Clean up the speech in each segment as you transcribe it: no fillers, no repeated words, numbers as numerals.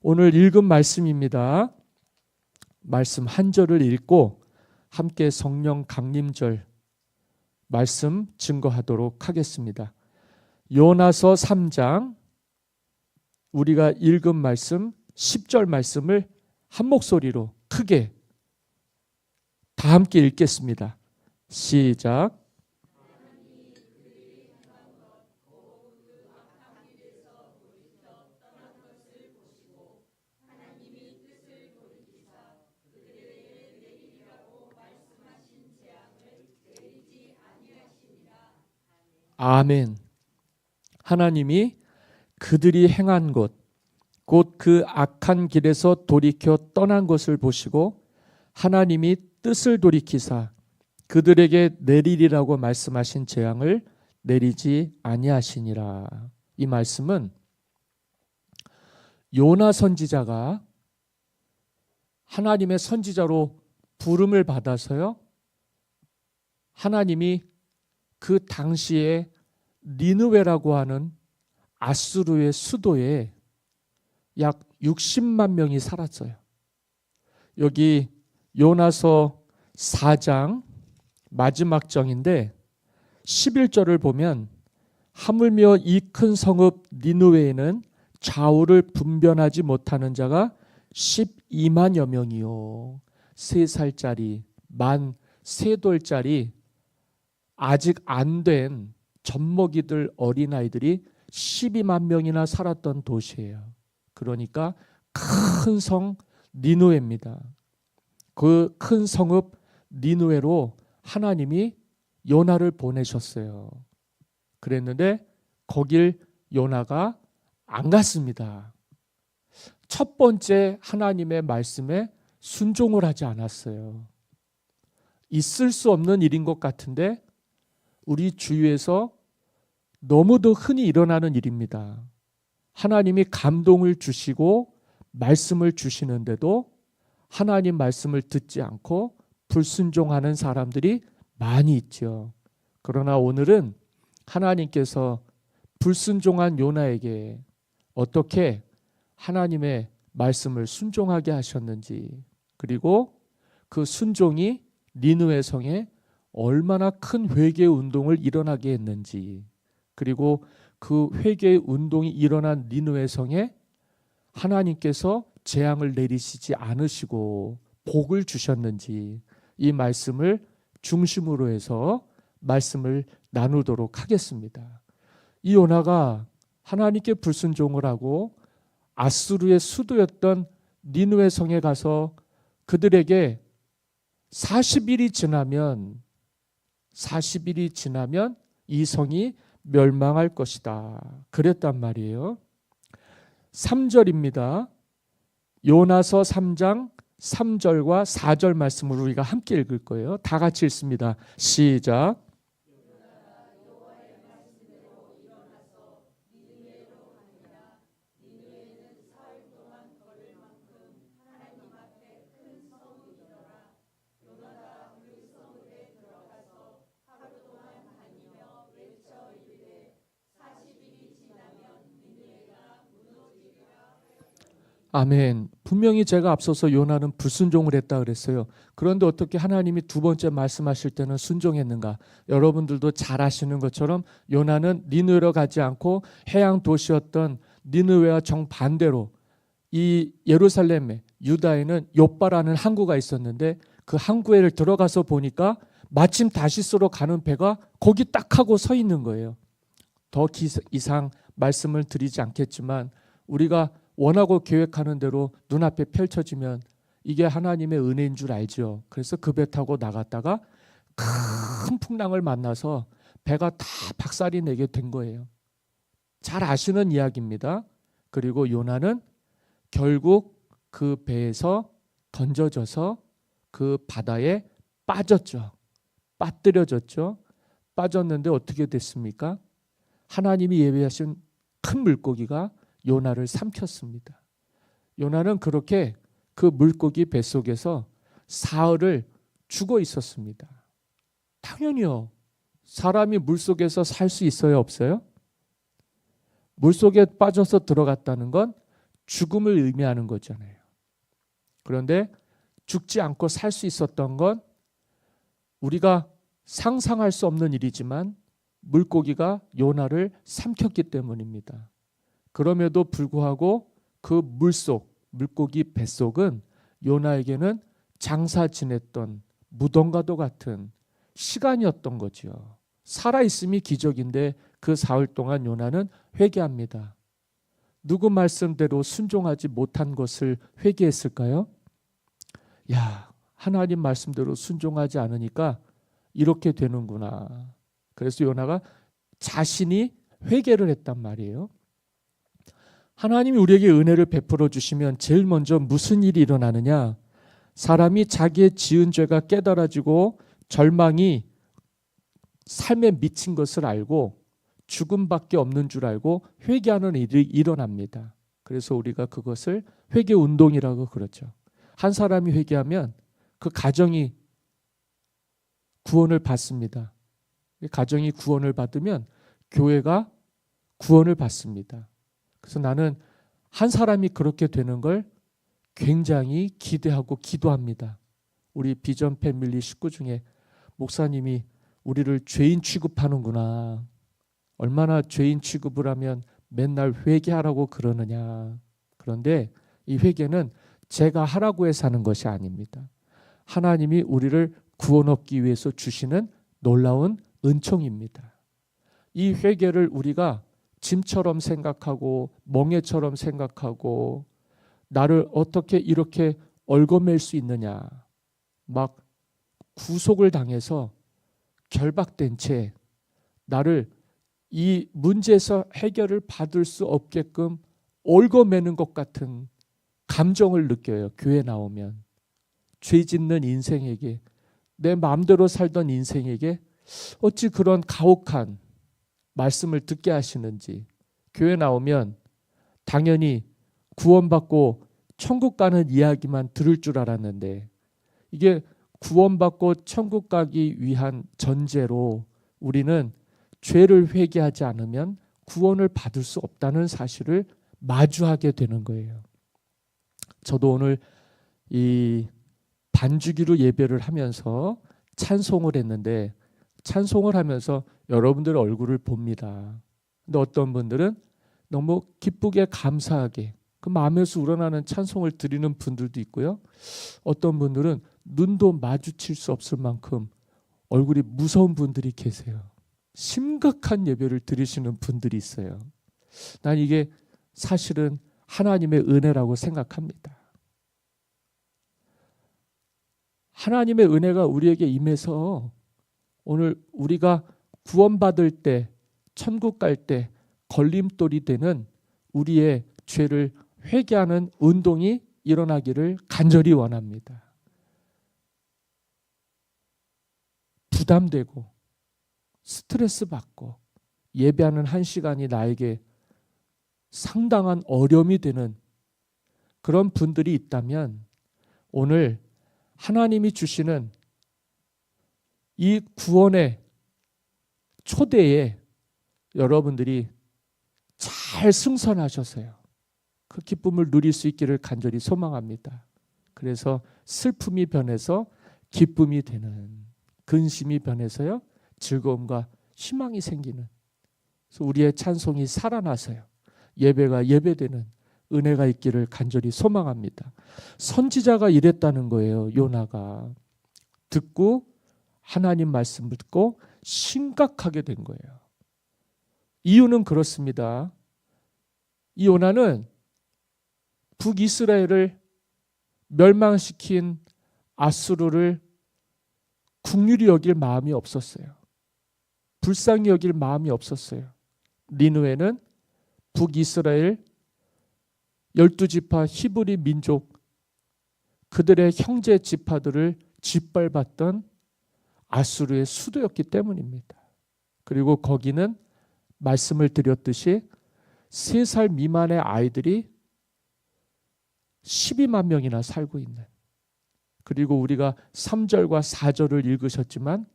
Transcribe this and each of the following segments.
오늘 읽은 말씀입니다. 말씀 한 절을 읽고 함께 성령 강림절 말씀 증거하도록 하겠습니다. 요나서 3장 우리가 읽은 말씀 10절 말씀을 한 목소리로 크게 다 함께 읽겠습니다. 시작. 아멘. 하나님이 그들이 행한 것, 곧 그 악한 길에서 돌이켜 떠난 것을 보시고 하나님이 뜻을 돌이키사 그들에게 내리리라고 말씀하신 재앙을 내리지 아니하시니라. 이 말씀은 요나 선지자가 하나님의 선지자로 부름을 받아서요, 하나님이 그 당시에 니느웨라고 하는 아수르의 수도에 약 60만 명이 살았어요. 여기 요나서 4장 마지막 장인데 11절을 보면 하물며 이 큰 성읍 니느웨에는 좌우를 분변하지 못하는 자가 12만여 명이요. 3살짜리 만 3돌짜리 아직 안 된 젖먹이들 어린아이들이 12만 명이나 살았던 도시예요. 그러니까 큰 성 니느웨입니다. 그 큰 성읍 니느웨로 하나님이 요나를 보내셨어요. 그랬는데 거길 요나가 안 갔습니다. 첫 번째 하나님의 말씀에 순종을 하지 않았어요. 있을 수 없는 일인 것 같은데 우리 주위에서 너무도 흔히 일어나는 일입니다. 하나님이 감동을 주시고 말씀을 주시는데도 하나님 말씀을 듣지 않고 불순종하는 사람들이 많이 있죠. 그러나 오늘은 하나님께서 불순종한 요나에게 어떻게 하나님의 말씀을 순종하게 하셨는지, 그리고 그 순종이 니느웨 성에 얼마나 큰 회개 운동을 일어나게 했는지, 그리고 그 회개 운동이 일어난 니느웨 성에 하나님께서 재앙을 내리시지 않으시고 복을 주셨는지, 이 말씀을 중심으로 해서 말씀을 나누도록 하겠습니다. 이 요나가 하나님께 불순종을 하고 아수르의 수도였던 니느웨 성에 가서 그들에게 40일이 지나면 이 성이 멸망할 것이다. 그랬단 말이에요. 3절입니다. 요나서 3장 3절과 4절 말씀을 우리가 함께 읽을 거예요. 다 같이 읽습니다. 시작. 아멘. 분명히 제가 앞서서 요나는 불순종을 했다 그랬어요. 그런데 어떻게 하나님이 두 번째 말씀하실 때는 순종했는가? 여러분들도 잘 아시는 것처럼 요나는 니느웨로 가지 않고 해양 도시였던 니느웨와 정반대로 이 예루살렘에, 유다에는 욥바라는 항구가 있었는데 그 항구에 들어가서 보니까 마침 다시스로 가는 배가 거기 딱 하고 서 있는 거예요. 더 이상 말씀을 드리지 않겠지만 우리가 원하고 계획하는 대로 눈앞에 펼쳐지면 이게 하나님의 은혜인 줄 알죠. 그래서 그 배 타고 나갔다가 큰 풍랑을 만나서 배가 다 박살이 내게 된 거예요. 잘 아시는 이야기입니다. 그리고 요나는 결국 그 배에서 던져져서 그 바다에 빠졌죠. 빠뜨려졌죠. 빠졌는데 어떻게 됐습니까? 하나님이 예비하신 큰 물고기가 요나를 삼켰습니다. 요나는 그렇게 그 물고기 뱃속에서 사흘을 죽어 있었습니다. 당연히요. 사람이 물속에서 살 수 있어요, 없어요? 물속에 빠져서 들어갔다는 건 죽음을 의미하는 거잖아요. 그런데 죽지 않고 살 수 있었던 건 우리가 상상할 수 없는 일이지만 물고기가 요나를 삼켰기 때문입니다. 그럼에도 불구하고 그 물고기 뱃속은 요나에게는 장사 지냈던 무덤과도 같은 시간이었던 거죠. 살아있음이 기적인데 그 사흘 동안 요나는 회개합니다. 누구 말씀대로 순종하지 못한 것을 회개했을까요? 야, 하나님 말씀대로 순종하지 않으니까 이렇게 되는구나. 그래서 요나가 자신이 회개를 했단 말이에요. 하나님이 우리에게 은혜를 베풀어 주시면 제일 먼저 무슨 일이 일어나느냐? 사람이 자기의 지은 죄가 깨달아지고 절망이 삶에 미친 것을 알고 죽음밖에 없는 줄 알고 회개하는 일이 일어납니다. 그래서 우리가 그것을 회개 운동이라고 그러죠. 한 사람이 회개하면 그 가정이 구원을 받습니다. 가정이 구원을 받으면 교회가 구원을 받습니다. 그래서 나는 한 사람이 그렇게 되는 걸 굉장히 기대하고 기도합니다. 우리 비전 패밀리 식구 중에 목사님이 우리를 죄인 취급하는구나. 얼마나 죄인 취급을 하면 맨날 회개하라고 그러느냐. 그런데 이 회개는 제가 하라고 해서 하는 것이 아닙니다. 하나님이 우리를 구원 얻기 위해서 주시는 놀라운 은총입니다. 이 회개를 우리가 짐처럼 생각하고 멍에처럼 생각하고 나를 어떻게 이렇게 얽어맬 수 있느냐. 막 구속을 당해서 결박된 채 나를 이 문제에서 해결을 받을 수 없게끔 얽어매는 것 같은 감정을 느껴요. 교회 나오면. 죄 짓는 인생에게, 내 마음대로 살던 인생에게 어찌 그런 가혹한 말씀을 듣게 하시는지. 교회 나오면 당연히 구원받고 천국 가는 이야기만 들을 줄 알았는데 이게 구원받고 천국 가기 위한 전제로 우리는 죄를 회개하지 않으면 구원을 받을 수 없다는 사실을 마주하게 되는 거예요. 저도 오늘 이 반주기로 예배를 하면서 찬송을 했는데 찬송을 하면서 여러분들의 얼굴을 봅니다. 근데 어떤 분들은 너무 기쁘게 감사하게 그 마음에서 우러나는 찬송을 드리는 분들도 있고요. 어떤 분들은 눈도 마주칠 수 없을 만큼 얼굴이 무서운 분들이 계세요. 심각한 예배를 드리시는 분들이 있어요. 난 이게 사실은 하나님의 은혜라고 생각합니다. 하나님의 은혜가 우리에게 임해서 오늘 우리가 구원받을 때, 천국 갈 때 걸림돌이 되는 우리의 죄를 회개하는 운동이 일어나기를 간절히 원합니다. 부담되고 스트레스 받고 예배하는 한 시간이 나에게 상당한 어려움이 되는 그런 분들이 있다면 오늘 하나님이 주시는 이 구원의 초대에 여러분들이 잘 승선하셔서요. 그 기쁨을 누릴 수 있기를 간절히 소망합니다. 그래서 슬픔이 변해서 기쁨이 되는, 근심이 변해서요 즐거움과 희망이 생기는, 그래서 우리의 찬송이 살아나서요 예배가 예배되는 은혜가 있기를 간절히 소망합니다. 선지자가 이랬다는 거예요. 요나가 듣고 하나님 말씀 듣고 심각하게 된 거예요. 이유는 그렇습니다. 이 요나는 북이스라엘을 멸망시킨 아수르를 긍휼히 여길 마음이 없었어요. 불쌍히 여길 마음이 없었어요. 니느웨는 북이스라엘 12지파 히브리 민족 그들의 형제 지파들을 짓밟았던 아수르의 수도였기 때문입니다. 그리고 거기는 말씀을 드렸듯이 3살 미만의 아이들이 12만 명이나 살고 있는, 그리고 우리가 3절과 4절을 읽으셨지만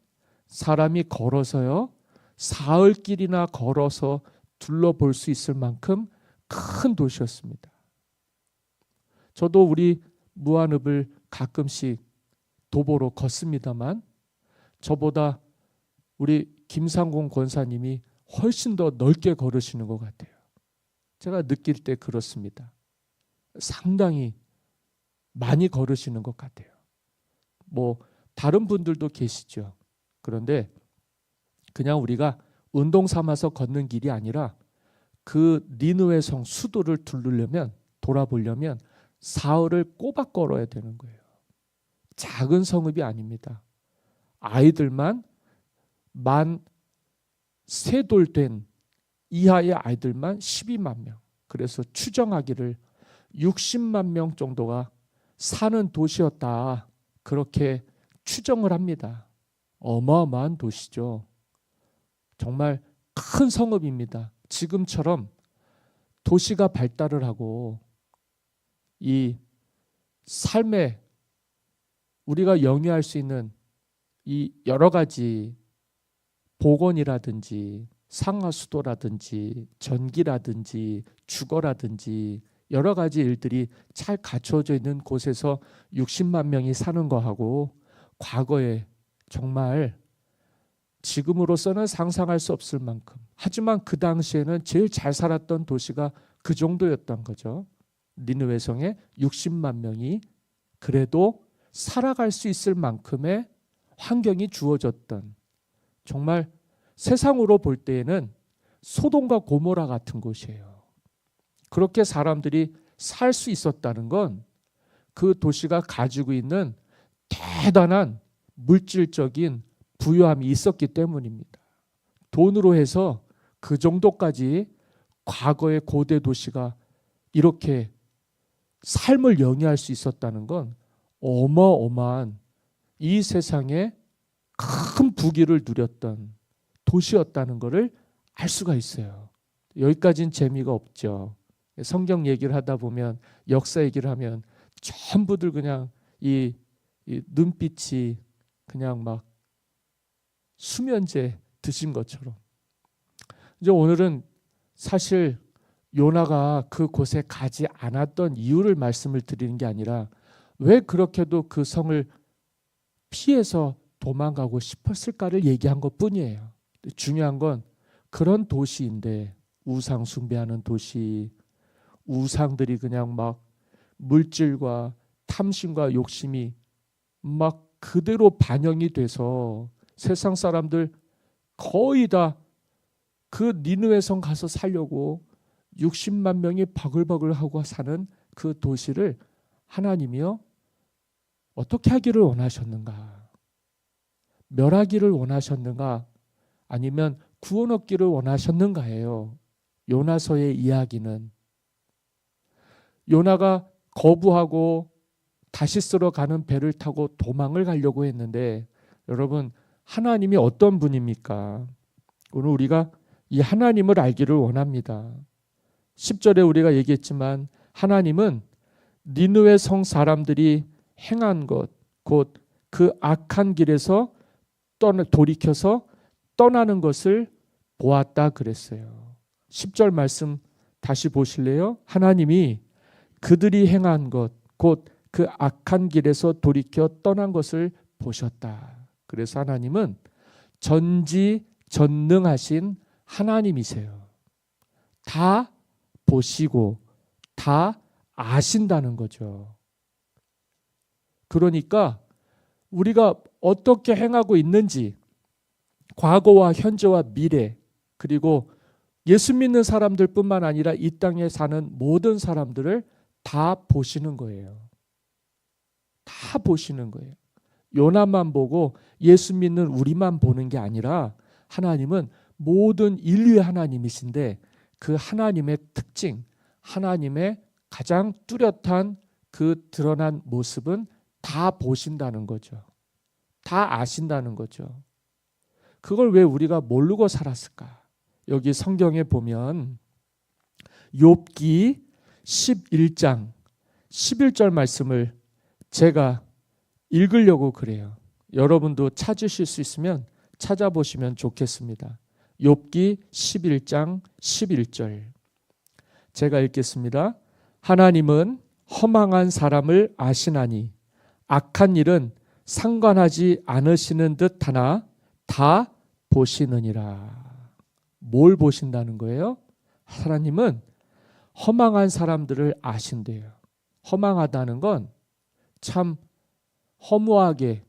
사람이 걸어서요 사흘길이나 걸어서 둘러볼 수 있을 만큼 큰 도시였습니다. 저도 우리 무한읍을 가끔씩 도보로 걷습니다만 저보다 우리 김상곤 권사님이 훨씬 더 넓게 걸으시는 것 같아요. 제가 느낄 때 그렇습니다. 상당히 많이 걸으시는 것 같아요. 뭐 다른 분들도 계시죠. 그런데 그냥 우리가 운동 삼아서 걷는 길이 아니라 그 니느웨 성 수도를 돌아보려면 사흘을 꼬박 걸어야 되는 거예요. 작은 성읍이 아닙니다. 아이들만 만 3돌 된 이하의 아이들만 12만 명. 그래서 추정하기를 60만 명 정도가 사는 도시였다. 그렇게 추정을 합니다. 어마어마한 도시죠. 정말 큰 성읍입니다. 지금처럼 도시가 발달을 하고 이 삶에 우리가 영위할 수 있는 이 여러 가지 보건이라든지 상하수도라든지 전기라든지 주거라든지 여러 가지 일들이 잘 갖춰져 있는 곳에서 60만 명이 사는 거하고 과거에 정말 지금으로서는 상상할 수 없을 만큼 하지만 그 당시에는 제일 잘 살았던 도시가 그 정도였던 거죠. 니느웨 성에 60만 명이 그래도 살아갈 수 있을 만큼의 환경이 주어졌던 정말 세상으로 볼 때에는 소돔과 고모라 같은 곳이에요. 그렇게 사람들이 살 수 있었다는 건 그 도시가 가지고 있는 대단한 물질적인 부유함이 있었기 때문입니다. 돈으로 해서 그 정도까지 과거의 고대 도시가 이렇게 삶을 영위할 수 있었다는 건 어마어마한 이 세상에 큰 부귀를 누렸던 도시였다는 것을 알 수가 있어요. 여기까지는 재미가 없죠. 성경 얘기를 하다 보면 역사 얘기를 하면 전부들 그냥 이 눈빛이 그냥 막 수면제 드신 것처럼. 이제 오늘은 사실 요나가 그곳에 가지 않았던 이유를 말씀을 드리는 게 아니라 왜 그렇게도 그 성을 피해서 도망가고 싶었을까를 얘기한 것뿐이에요. 중요한 건 그런 도시인데 우상 숭배하는 도시, 우상들이 그냥 막 물질과 탐심과 욕심이 막 그대로 반영이 돼서 세상 사람들 거의 다 그 니느웨 성 가서 살려고 60만 명이 바글바글 하고 사는 그 도시를 하나님이요 어떻게 하기를 원하셨는가? 멸하기를 원하셨는가? 아니면 구원 얻기를 원하셨는가예요. 요나서의 이야기는 요나가 거부하고 다시스로 가는 배를 타고 도망을 가려고 했는데 여러분 하나님이 어떤 분입니까? 오늘 우리가 이 하나님을 알기를 원합니다. 10절에 우리가 얘기했지만 하나님은 니느웨 성 사람들이 행한 것, 곧 그 악한 길에서 돌이켜서 떠나는 것을 보았다 그랬어요. 10절 말씀 다시 보실래요? 하나님이 그들이 행한 것, 곧 그 악한 길에서 돌이켜 떠난 것을 보셨다. 그래서 하나님은 전지전능하신 하나님이세요. 다 보시고 다 아신다는 거죠. 그러니까 우리가 어떻게 행하고 있는지 과거와 현재와 미래 그리고 예수 믿는 사람들뿐만 아니라 이 땅에 사는 모든 사람들을 다 보시는 거예요. 다 보시는 거예요. 요나만 보고 예수 믿는 우리만 보는 게 아니라 하나님은 모든 인류의 하나님이신데 그 하나님의 특징, 하나님의 가장 뚜렷한 그 드러난 모습은 다 보신다는 거죠. 다 아신다는 거죠. 그걸 왜 우리가 모르고 살았을까? 여기 성경에 보면 욥기 11장 11절 말씀을 제가 읽으려고 그래요. 여러분도 찾으실 수 있으면 찾아보시면 좋겠습니다. 욥기 11장 11절 제가 읽겠습니다. 하나님은 허망한 사람을 아시나니 악한 일은 상관하지 않으시는 듯하나 다 보시느니라. 뭘 보신다는 거예요? 하나님은 허망한 사람들을 아신대요. 허망하다는 건 참 허무하게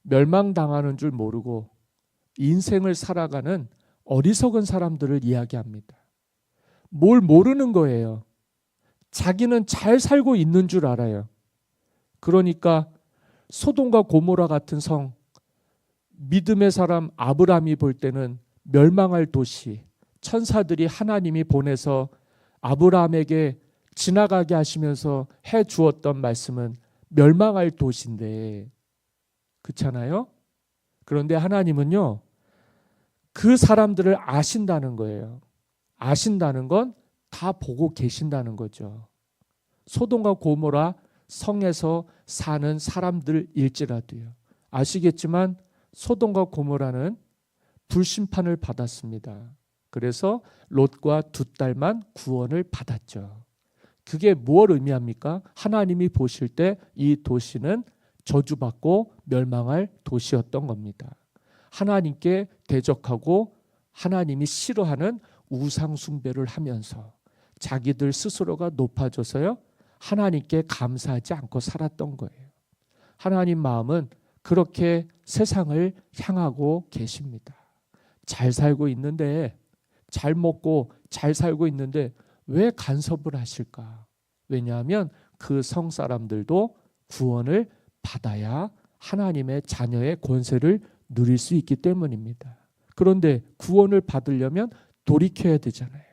멸망당하는 줄 모르고 인생을 살아가는 어리석은 사람들을 이야기합니다. 뭘 모르는 거예요. 자기는 잘 살고 있는 줄 알아요. 그러니까 소돔과 고모라 같은 성, 믿음의 사람 아브라함이 볼 때는 멸망할 도시, 천사들이 하나님이 보내서 아브라함에게 지나가게 하시면서 해 주었던 말씀은 멸망할 도시인데, 그렇잖아요? 그런데 하나님은요, 그 사람들을 아신다는 거예요. 아신다는 건 다 보고 계신다는 거죠. 소돔과 고모라 성에서 사는 사람들일지라도요. 아시겠지만 소돔과 고모라는 불심판을 받았습니다. 그래서 롯과 두 딸만 구원을 받았죠. 그게 뭘 의미합니까? 하나님이 보실 때 이 도시는 저주받고 멸망할 도시였던 겁니다. 하나님께 대적하고 하나님이 싫어하는 우상 숭배를 하면서 자기들 스스로가 높아져서요, 하나님께 감사하지 않고 살았던 거예요. 하나님 마음은 그렇게 세상을 향하고 계십니다. 잘 살고 있는데, 잘 먹고 잘 살고 있는데 왜 간섭을 하실까? 왜냐하면 그 성 사람들도 구원을 받아야 하나님의 자녀의 권세를 누릴 수 있기 때문입니다. 그런데 구원을 받으려면 돌이켜야 되잖아요.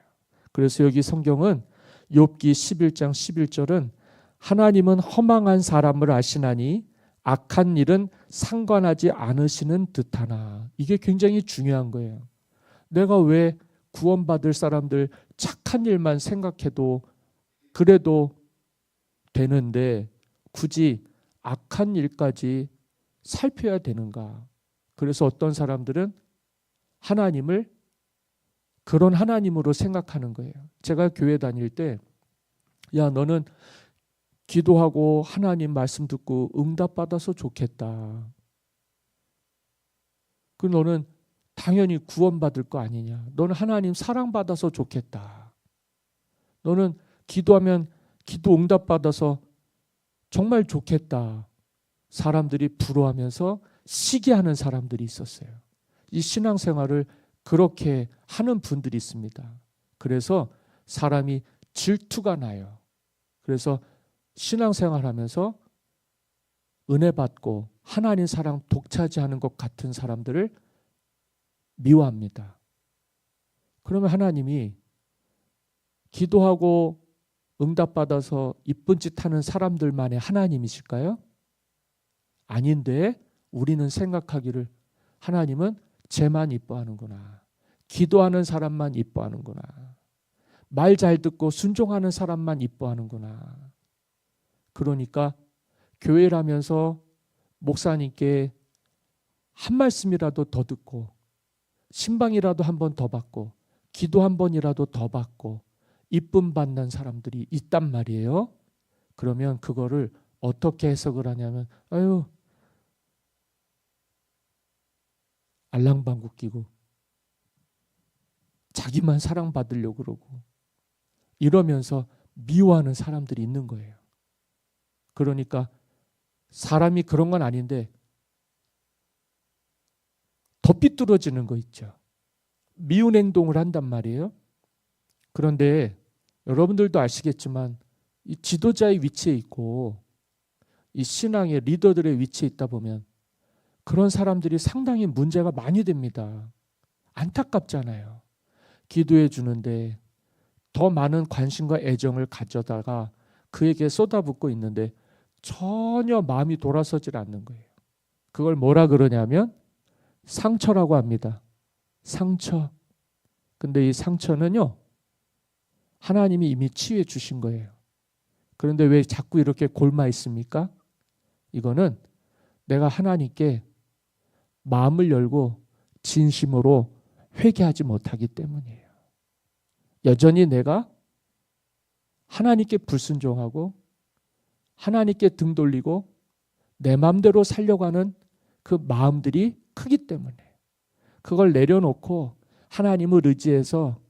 그래서 여기 성경은 욥기 11장 11절은 하나님은 허망한 사람을 아시나니 악한 일은 상관하지 않으시는 듯하나, 이게 굉장히 중요한 거예요. 내가 왜 구원받을 사람들 착한 일만 생각해도 그래도 되는데 굳이 악한 일까지 살펴야 되는가? 그래서 어떤 사람들은 하나님을 그런 하나님으로 생각하는 거예요. 제가 교회 다닐 때, 야, 너는 기도하고 하나님 말씀 듣고 응답받아서 좋겠다. 그 너는 당연히 구원받을 거 아니냐. 너는 하나님 사랑받아서 좋겠다. 너는 기도하면 기도 응답받아서 정말 좋겠다. 사람들이 부러워하면서 시기하는 사람들이 있었어요. 이 신앙생활을 그렇게 하는 분들이 있습니다. 그래서 사람이 질투가 나요. 그래서 신앙생활하면서 은혜 받고 하나님 사랑 독차지하는 것 같은 사람들을 미워합니다. 그러면 하나님이 기도하고 응답받아서 이쁜 짓 하는 사람들만의 하나님이실까요? 아닌데 우리는 생각하기를 하나님은 쟤만 이뻐하는구나. 기도하는 사람만 이뻐하는구나. 말 잘 듣고 순종하는 사람만 이뻐하는구나. 그러니까 교회라면서 목사님께 한 말씀이라도 더 듣고 신방이라도 한 번 더 받고 기도 한 번이라도 더 받고 이쁨 받는 사람들이 있단 말이에요. 그러면 그거를 어떻게 해석을 하냐면 아유 알랑방구 끼고 자기만 사랑받으려고 그러고 이러면서 미워하는 사람들이 있는 거예요. 그러니까 사람이 그런 건 아닌데 더 삐뚤어지는 거 있죠. 미운 행동을 한단 말이에요. 그런데 여러분들도 아시겠지만 이 지도자의 위치에 있고 이 신앙의 리더들의 위치에 있다 보면 그런 사람들이 상당히 문제가 많이 됩니다. 안타깝잖아요. 기도해 주는데 더 많은 관심과 애정을 가져다가 그에게 쏟아붓고 있는데 전혀 마음이 돌아서질 않는 거예요. 그걸 뭐라 그러냐면 상처라고 합니다. 상처. 근데 이 상처는요, 하나님이 이미 치유해 주신 거예요. 그런데 왜 자꾸 이렇게 골마 있습니까? 이거는 내가 하나님께 마음을 열고 진심으로 회개하지 못하기 때문이에요. 여전히 내가 하나님께 불순종하고 하나님께 등 돌리고 내 마음대로 살려고 하는 그 마음들이 크기 때문에 그걸 내려놓고 하나님을 의지해서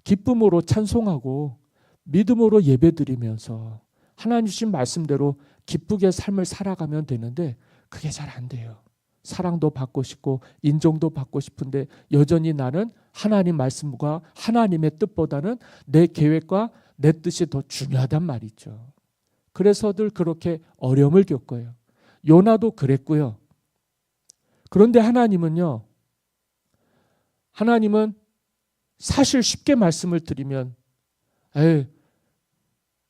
기쁨으로 찬송하고 믿음으로 예배드리면서 하나님 주신 말씀대로 기쁘게 삶을 살아가면 되는데 그게 잘 안 돼요. 사랑도 받고 싶고 인정도 받고 싶은데 여전히 나는 하나님 말씀과 하나님의 뜻보다는 내 계획과 내 뜻이 더 중요하단 말이죠. 그래서 늘 그렇게 어려움을 겪어요. 요나도 그랬고요. 그런데 하나님은 사실 쉽게 말씀을 드리면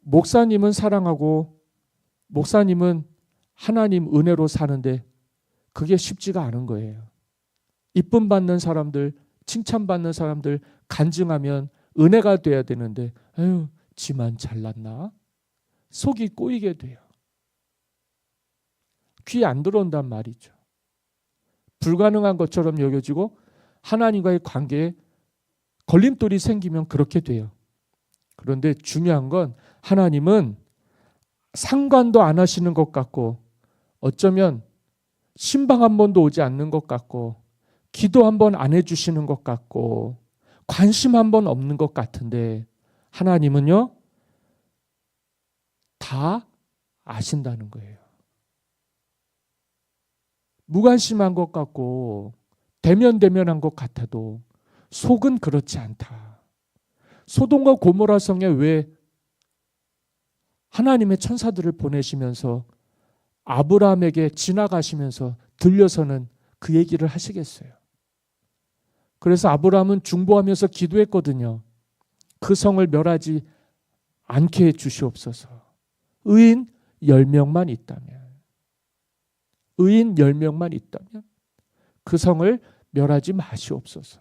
목사님은 사랑하고 목사님은 하나님 은혜로 사는데 그게 쉽지가 않은 거예요. 이쁨 받는 사람들, 칭찬받는 사람들 간증하면 은혜가 돼야 되는데 지만 잘났나? 속이 꼬이게 돼요. 귀 안 들어온단 말이죠. 불가능한 것처럼 여겨지고 하나님과의 관계에 걸림돌이 생기면 그렇게 돼요. 그런데 중요한 건 하나님은 상관도 안 하시는 것 같고 어쩌면 신방 한 번도 오지 않는 것 같고 기도 한 번 안 해주시는 것 같고 관심 한 번 없는 것 같은데 하나님은요 다 아신다는 거예요. 무관심한 것 같고 대면대면한 것 같아도 속은 그렇지 않다. 소돔과 고모라 성에 왜 하나님의 천사들을 보내시면서 아브라함에게 지나가시면서 들려서는 그 얘기를 하시겠어요. 그래서 아브라함은 중보하면서 기도했거든요. 그 성을 멸하지 않게 해 주시옵소서. 의인 10명만 있다면 의인 10명만 있다면 그 성을 멸하지 마시옵소서.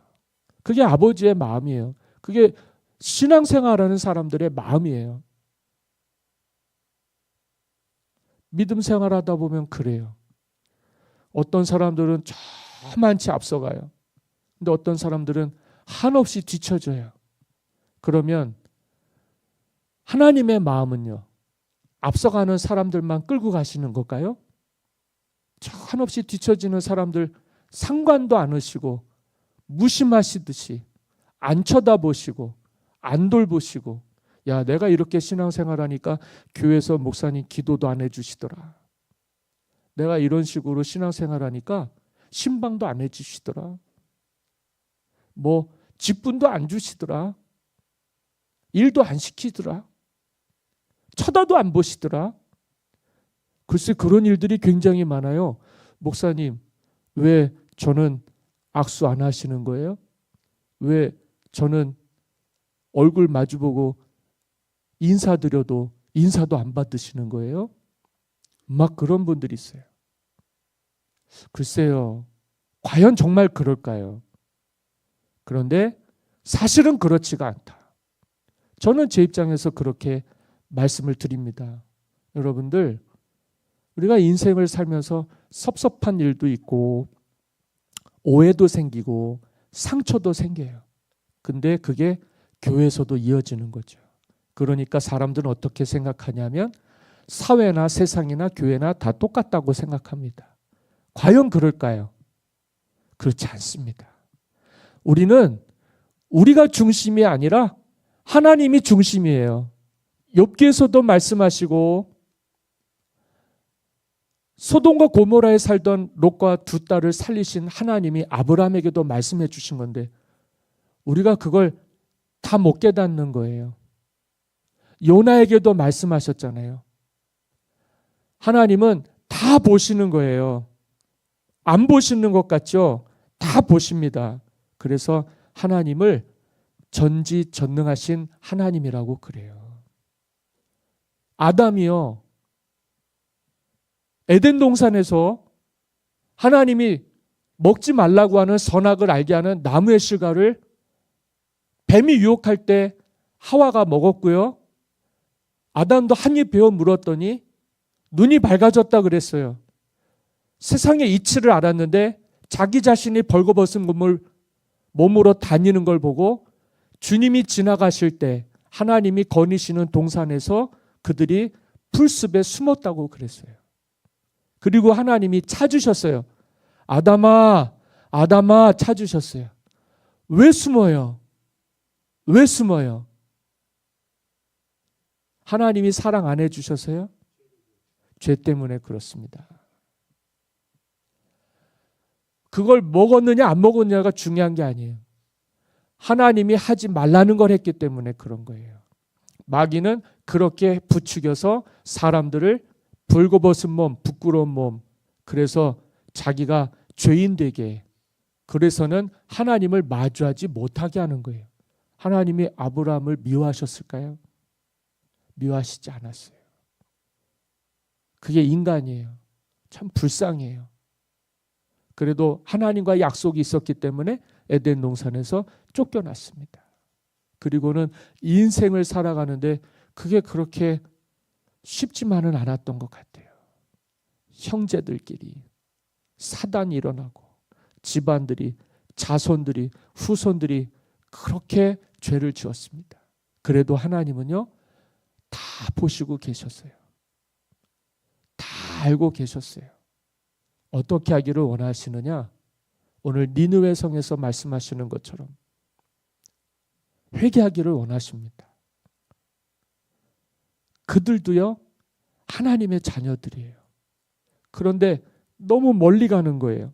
그게 아버지의 마음이에요. 그게 신앙생활하는 사람들의 마음이에요. 믿음 생활하다 보면 그래요. 어떤 사람들은 저만치 앞서가요. 근데 어떤 사람들은 한없이 뒤처져요. 그러면 하나님의 앞서가는 사람들만 끌고 가시는 걸까요? 한없이 뒤처지는 사람들 상관도 안 하시고 무심하시듯이 안 쳐다보시고 안 돌보시고 야 내가 이렇게 신앙생활하니까 교회에서 목사님 기도도 안 해주시더라. 내가 이런 식으로 신앙생활하니까 신방도 안 해주시더라. 직분도 안 주시더라. 일도 안 시키더라. 쳐다도 안 보시더라. 글쎄 그런 일들이 굉장히 많아요. 목사님 왜 저는 악수 안 하시는 거예요? 왜 저는 얼굴 마주보고 인사드려도 인사도 안 받으시는 거예요? 막 그런 분들이 있어요. 글쎄요. 과연 정말 그럴까요? 그런데 사실은 그렇지가 않다. 저는 제 입장에서 그렇게 말씀을 드립니다. 여러분들 우리가 인생을 살면서 섭섭한 일도 있고 오해도 생기고 상처도 생겨요. 근데 그게 교회에서도 이어지는 거죠. 그러니까 사람들은 어떻게 생각하냐면 사회나 세상이나 교회나 다 똑같다고 생각합니다. 과연 그럴까요? 그렇지 않습니다. 우리는 우리가 중심이 아니라 하나님이 중심이에요. 욥기에서도 말씀하시고 소돔과 고모라에 살던 롯과 두 딸을 살리신 하나님이 아브라함에게도 말씀해 주신 건데 우리가 그걸 다 못 깨닫는 거예요. 요나에게도 말씀하셨잖아요. 하나님은 다 보시는 거예요. 안 보시는 것 같죠? 다 보십니다. 그래서 하나님을 전지전능하신 하나님이라고 그래요. 아담이요. 에덴 동산에서 하나님이 먹지 말라고 하는 선악을 알게 하는 나무의 실과를 뱀이 유혹할 때 하와가 먹었고요. 아담도 한 입 베어 물었더니 눈이 밝아졌다 그랬어요. 세상의 이치를 알았는데 자기 자신이 벌거벗은 몸으로 다니는 걸 보고 주님이 지나가실 때 하나님이 거니시는 동산에서 그들이 풀숲에 숨었다고 그랬어요. 그리고 하나님이 찾으셨어요. 아담아, 아담아 찾으셨어요. 왜 숨어요? 왜 숨어요? 하나님이 사랑 안 해주셔서요? 죄 때문에 그렇습니다. 그걸 먹었느냐 안 먹었느냐가 중요한 게 아니에요. 하나님이 하지 말라는 걸 했기 때문에 그런 거예요. 마귀는 그렇게 부추겨서 사람들을 벌거벗은 몸, 부끄러운 몸, 그래서 자기가 죄인 되게, 그래서는 하나님을 마주하지 못하게 하는 거예요. 하나님이 아브라함을 미워하셨을까요? 미워하시지 않았어요. 그게 인간이에요. 참 불쌍해요. 그래도 하나님과 약속이 있었기 때문에 에덴 동산에서 쫓겨났습니다. 그리고는 인생을 살아가는데 그게 그렇게 쉽지만은 않았던 것 같아요. 형제들끼리 사단이 일어나고 집안들이, 자손들이, 후손들이 그렇게 죄를 지었습니다. 그래도 하나님은요, 다 보시고 계셨어요. 다 알고 계셨어요. 어떻게 하기를 원하시느냐? 오늘 니느웨 성에서 말씀하시는 것처럼 회개하기를 원하십니다. 그들도요, 하나님의 자녀들이에요. 그런데 너무 멀리 가는 거예요.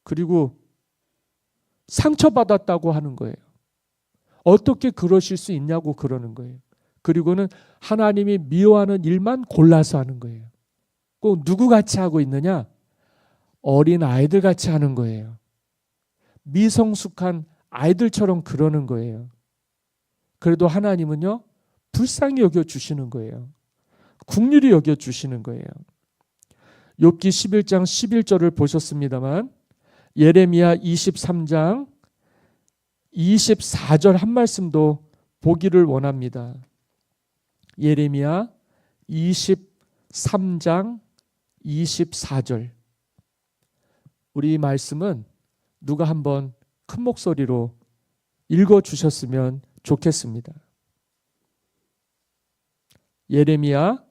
그리고 상처받았다고 하는 거예요. 어떻게 그러실 수 있냐고 그러는 거예요. 그리고는 하나님이 미워하는 일만 골라서 하는 거예요. 꼭 누구같이 하고 있느냐? 어린 아이들 같이 하는 거예요. 미성숙한 아이들처럼 그러는 거예요. 그래도 하나님은요, 불쌍히 여겨주시는 거예요. 긍휼히 여겨주시는 거예요. 욥기 11장 11절을 보셨습니다만 예레미야 23장 24절 한 말씀도 보기를 원합니다. 예레미야 23장 24절. 우리 이 말씀은 누가 한번 큰 목소리로 읽어주셨으면 좋겠습니다. 예레미야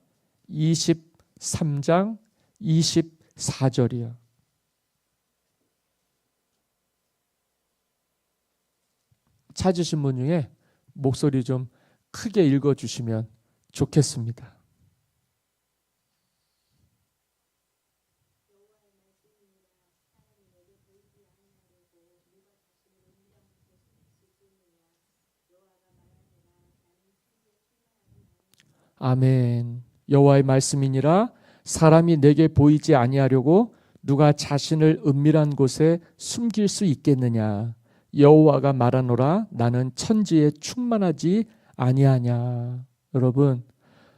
23장 24절이요. 찾으신 분 중에 목소리 좀 크게 읽어주시면 좋겠습니다. 아멘. 여호와의 말씀이니라. 사람이 내게 보이지 아니하려고 누가 자신을 은밀한 곳에 숨길 수 있겠느냐. 여호와가 말하노라. 나는 천지에 충만하지 아니하냐. 여러분,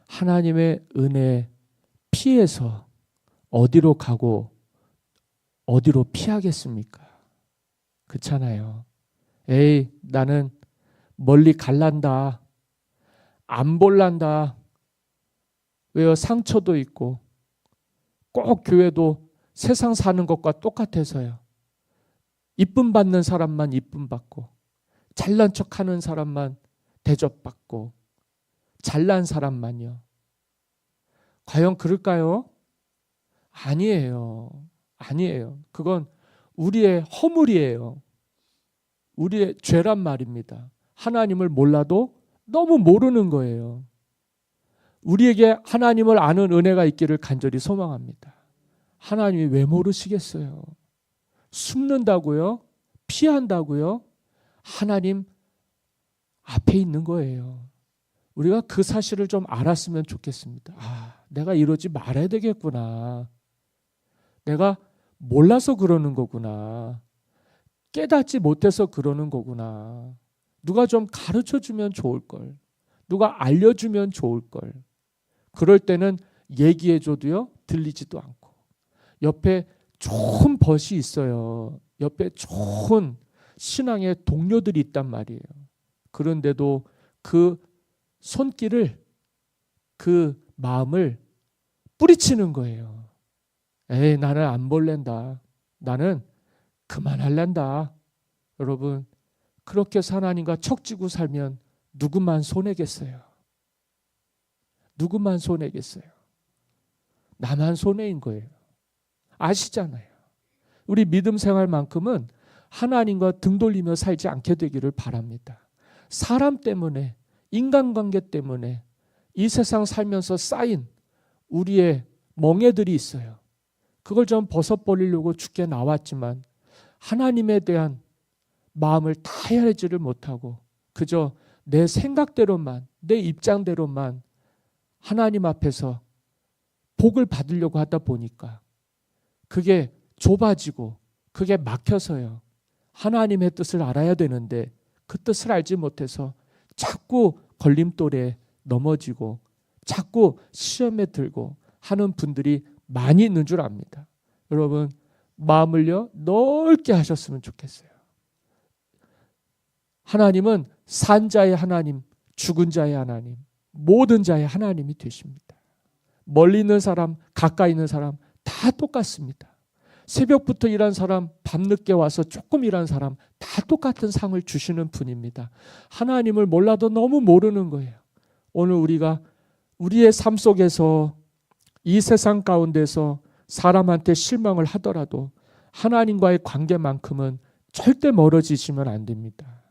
하나님의 은혜 피해서 어디로 가고 어디로 피하겠습니까? 그렇잖아요. 에이, 나는 멀리 갈란다. 안 볼란다. 왜요? 상처도 있고 꼭 교회도 세상 사는 것과 똑같아서요. 이쁨 받는 사람만 이쁨 받고 잘난 척하는 사람만 대접받고 잘난 사람만요. 과연 그럴까요? 아니에요. 아니에요. 그건 우리의 허물이에요. 우리의 죄란 말입니다. 하나님을 몰라도 너무 모르는 거예요. 우리에게 하나님을 아는 은혜가 있기를 간절히 소망합니다. 하나님이 왜 모르시겠어요? 숨는다고요? 피한다고요? 하나님 앞에 있는 거예요. 우리가 그 사실을 좀 알았으면 좋겠습니다. 아, 내가 이러지 말아야 되겠구나. 내가 몰라서 그러는 거구나. 깨닫지 못해서 그러는 거구나. 누가 좀 가르쳐주면 좋을걸. 누가 알려주면 좋을걸. 그럴 때는 얘기해줘도요, 들리지도 않고. 옆에 좋은 벗이 있어요. 옆에 좋은 신앙의 동료들이 있단 말이에요. 그런데도 그 손길을, 그 마음을 뿌리치는 거예요. 에이, 나는 안 볼랜다. 나는 그만할란다. 여러분, 그렇게 하나님과 척지고 살면 누구만 손해겠어요? 누구만 손해겠어요? 나만 손해인 거예요. 아시잖아요. 우리 믿음 생활만큼은 하나님과 등 돌리며 살지 않게 되기를 바랍니다. 사람 때문에, 인간관계 때문에 이 세상 살면서 쌓인 우리의 멍에들이 있어요. 그걸 좀 벗어버리려고 죽게 나왔지만 하나님에 대한 마음을 다 헤아리지를 못하고 그저 내 생각대로만, 내 입장대로만 하나님 앞에서 복을 받으려고 하다 보니까 그게 좁아지고 그게 막혀서요. 하나님의 뜻을 알아야 되는데 그 뜻을 알지 못해서 자꾸 걸림돌에 넘어지고 자꾸 시험에 들고 하는 분들이 많이 있는 줄 압니다. 여러분, 마음을요 넓게 하셨으면 좋겠어요. 하나님은 산 자의 하나님, 죽은 자의 하나님, 모든 자의 하나님이 되십니다. 멀리 있는 사람, 가까이 있는 사람 다 똑같습니다. 새벽부터 일한 사람, 밤늦게 와서 조금 일한 사람 다 똑같은 상을 주시는 분입니다. 하나님을 몰라도 너무 모르는 거예요. 오늘 우리가 우리의 삶 속에서 이 세상 가운데서 사람한테 실망을 하더라도 하나님과의 관계만큼은 절대 멀어지시면 안 됩니다.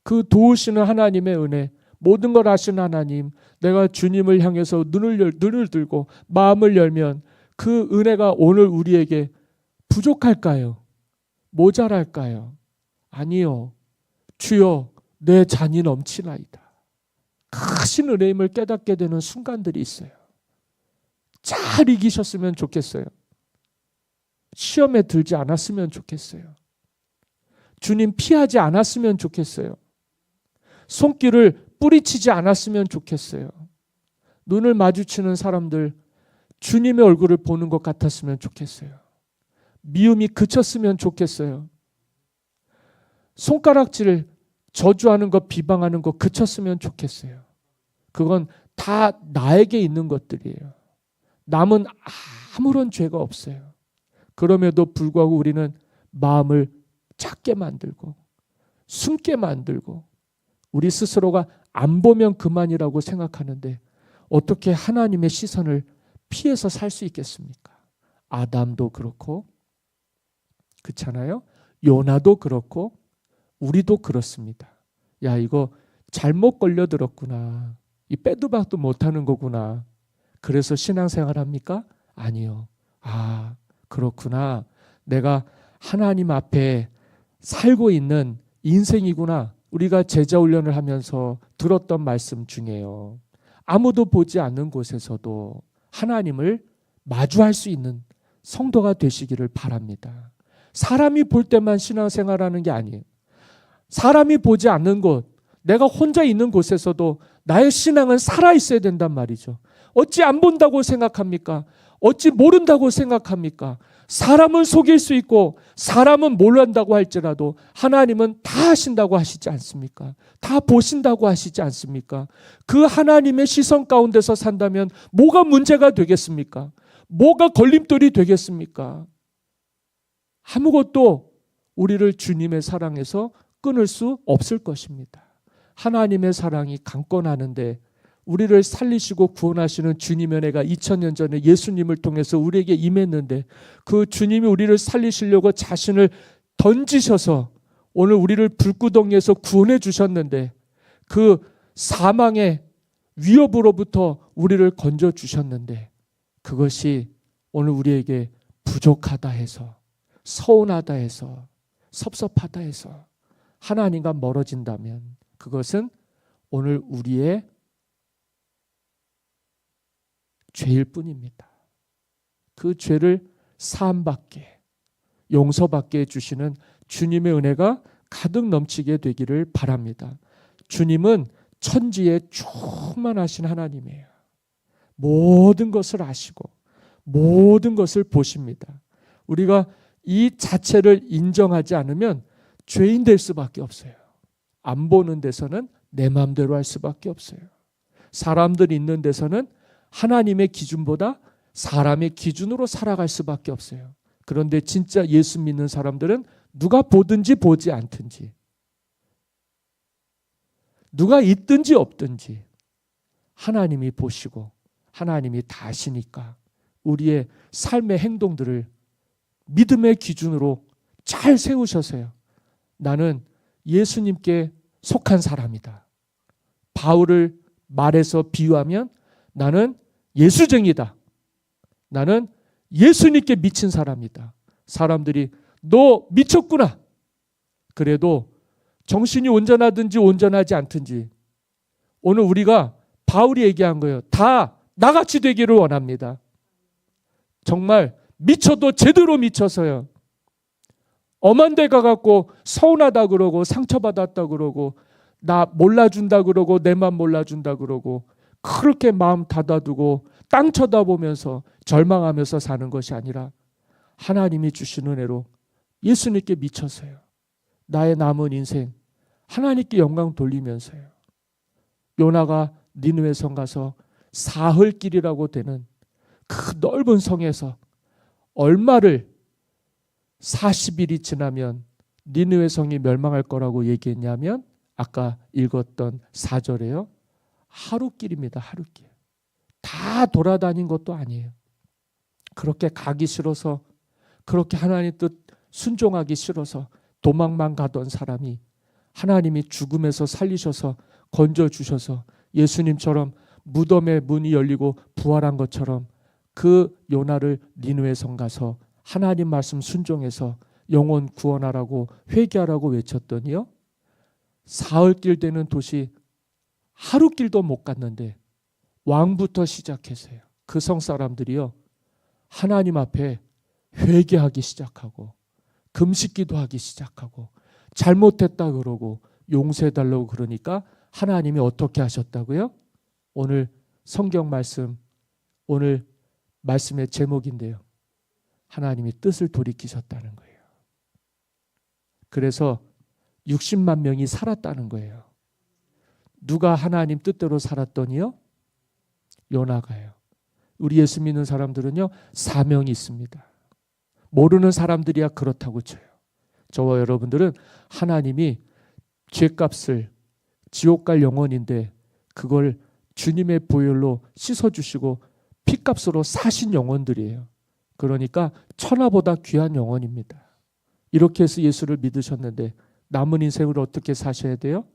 그 도우시는 하나님의 은혜, 모든 걸 아시는 하나님, 내가 주님을 향해서 눈을 들고 마음을 열면 그 은혜가 오늘 우리에게 부족할까요? 모자랄까요? 아니요. 주여, 내 잔이 넘치나이다. 크신 은혜임을 깨닫게 되는 순간들이 있어요. 잘 이기셨으면 좋겠어요. 시험에 들지 않았으면 좋겠어요. 주님 피하지 않았으면 좋겠어요. 손길을 뿌리치지 않았으면 좋겠어요. 눈을 마주치는 사람들 주님의 얼굴을 보는 것 같았으면 좋겠어요. 미움이 그쳤으면 좋겠어요. 손가락질 저주하는 것, 비방하는 것 그쳤으면 좋겠어요. 그건 다 나에게 있는 것들이에요. 남은 아무런 죄가 없어요. 그럼에도 불구하고 우리는 마음을 작게 만들고 숨게 만들고 우리 스스로가 안 보면 그만이라고 생각하는데 어떻게 하나님의 시선을 피해서 살 수 있겠습니까? 아담도 그렇고 그렇잖아요. 요나도 그렇고 우리도 그렇습니다. 야, 이거 잘못 걸려들었구나. 이 빼도 박도 못하는 거구나. 그래서 신앙생활 합니까? 아니요. 아, 그렇구나. 내가 하나님 앞에 살고 있는 인생이구나. 우리가 제자 훈련을 하면서 들었던 말씀 중에요. 아무도 보지 않는 곳에서도 하나님을 마주할 수 있는 성도가 되시기를 바랍니다. 사람이 볼 때만 신앙생활하는 게 아니에요. 사람이 보지 않는 곳, 내가 혼자 있는 곳에서도 나의 신앙은 살아있어야 된단 말이죠. 어찌 안 본다고 생각합니까? 어찌 모른다고 생각합니까? 사람은 속일 수 있고 사람은 모른다고 할지라도 하나님은 다 하신다고 하시지 않습니까? 다 보신다고 하시지 않습니까? 그 하나님의 시선 가운데서 산다면 뭐가 문제가 되겠습니까? 뭐가 걸림돌이 되겠습니까? 아무것도 우리를 주님의 사랑에서 끊을 수 없을 것입니다. 하나님의 사랑이 강권하는데 우리를 살리시고 구원하시는 주님의 은혜가 2000년 전에 예수님을 통해서 우리에게 임했는데 그 주님이 우리를 살리시려고 자신을 던지셔서 오늘 우리를 불구덩이에서 구원해 주셨는데 그 사망의 위협으로부터 우리를 건져 주셨는데 그것이 오늘 우리에게 부족하다 해서 서운하다 해서 섭섭하다 해서 하나님과 멀어진다면 그것은 오늘 우리의 죄일 뿐입니다. 그 죄를 사함받게 용서받게 해주시는 주님의 은혜가 가득 넘치게 되기를 바랍니다. 주님은 천지에 충만하신 하나님이에요. 모든 것을 아시고 모든 것을 보십니다. 우리가 이 자체를 인정하지 않으면 죄인 될 수밖에 없어요. 안 보는 데서는 내 마음대로 할 수밖에 없어요. 사람들이 있는 데서는 하나님의 기준보다 사람의 기준으로 살아갈 수밖에 없어요. 그런데 진짜 예수 믿는 사람들은 누가 보든지 보지 않든지 누가 있든지 없든지 하나님이 보시고 하나님이 다 아시니까 우리의 삶의 행동들을 믿음의 기준으로 잘 세우셔서요. 나는 예수님께 속한 사람이다. 바울을 말해서 비유하면 나는 예수쟁이다. 나는 예수님께 미친 사람이다. 사람들이 너 미쳤구나. 그래도 정신이 온전하든지 온전하지 않든지 오늘 우리가 바울이 얘기한 거예요. 다 나같이 되기를 원합니다. 정말 미쳐도 제대로 미쳐서요. 엄한 데 가갖고 서운하다 그러고 상처받았다 그러고 나 몰라준다 그러고 내 맘 몰라준다 그러고 그렇게 마음 닫아두고 땅 쳐다보면서 절망하면서 사는 것이 아니라 하나님이 주신 은혜로 예수님께 미쳐서요. 나의 남은 인생 하나님께 영광 돌리면서요. 요나가 니느웨 성 가서 사흘길이라고 되는 그 넓은 성에서 얼마를 40일이 지나면 니느웨 성이 멸망할 거라고 얘기했냐면 아까 읽었던 4절에요. 하루길입니다. 하루길. 다 돌아다닌 것도 아니에요. 그렇게 가기 싫어서 그렇게 하나님 뜻 순종하기 싫어서 도망만 가던 사람이 하나님이 죽음에서 살리셔서 건져주셔서 예수님처럼 무덤의 문이 열리고 부활한 것처럼 그 요나를 니느웨 성 가서 하나님 말씀 순종해서 영혼 구원하라고 회개하라고 외쳤더니요. 사흘길 되는 도시 하루길도 못 갔는데 왕부터 시작해서요. 그 성 사람들이요. 하나님 앞에 회개하기 시작하고 금식기도 하기 시작하고 잘못했다 그러고 용서해달라고 그러니까 하나님이 어떻게 하셨다고요? 오늘 성경 말씀 오늘 말씀의 제목인데요. 하나님이 뜻을 돌이키셨다는 거예요. 그래서 60만 명이 살았다는 거예요. 누가 하나님 뜻대로 살았더니요? 요나가요. 우리 예수 믿는 사람들은요. 사명이 있습니다. 모르는 사람들이야 그렇다고 쳐요. 저와 여러분들은 하나님이 죄값을 지옥 갈 영혼인데 그걸 주님의 보혈로 씻어주시고 피값으로 사신 영혼들이에요. 그러니까 천하보다 귀한 영혼입니다. 이렇게 해서 예수를 믿으셨는데 남은 인생을 어떻게 사셔야 돼요?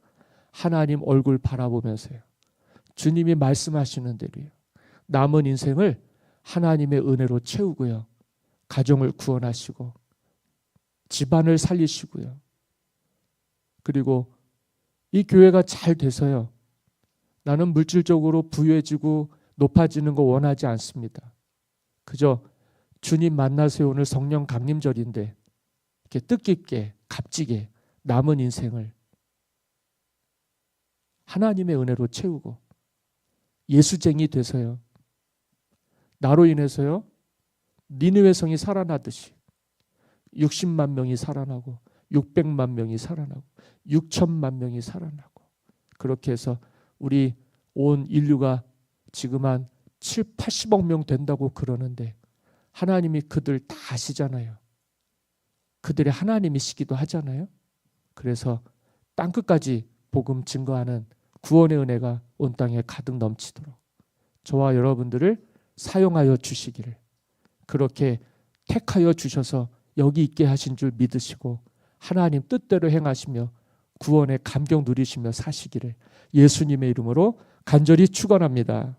하나님 얼굴 바라보면서요. 주님이 말씀하시는 대로요. 남은 인생을 하나님의 은혜로 채우고요. 가정을 구원하시고 집안을 살리시고요. 그리고 이 교회가 잘 돼서요. 나는 물질적으로 부유해지고 높아지는 거 원하지 않습니다. 그저 주님 만나세요. 오늘 성령 강림절인데 이렇게 뜻깊게 값지게 남은 인생을 하나님의 은혜로 채우고 예수쟁이 돼서요. 나로 인해서요. 니느웨 성이 살아나듯이 60만 명이 살아나고 600만 명이 살아나고 6천만 명이 살아나고 그렇게 해서 우리 온 인류가 지금 한 7, 80억 명 된다고 그러는데 하나님이 그들 다 아시잖아요. 그들의 하나님이시기도 하잖아요. 그래서 땅끝까지 복음 증거하는 구원의 은혜가 온 땅에 가득 넘치도록 저와 여러분들을 사용하여 주시기를 그렇게 택하여 주셔서 여기 있게 하신 줄 믿으시고 하나님 뜻대로 행하시며 구원의 감격 누리시며 사시기를 예수님의 이름으로 간절히 축원합니다.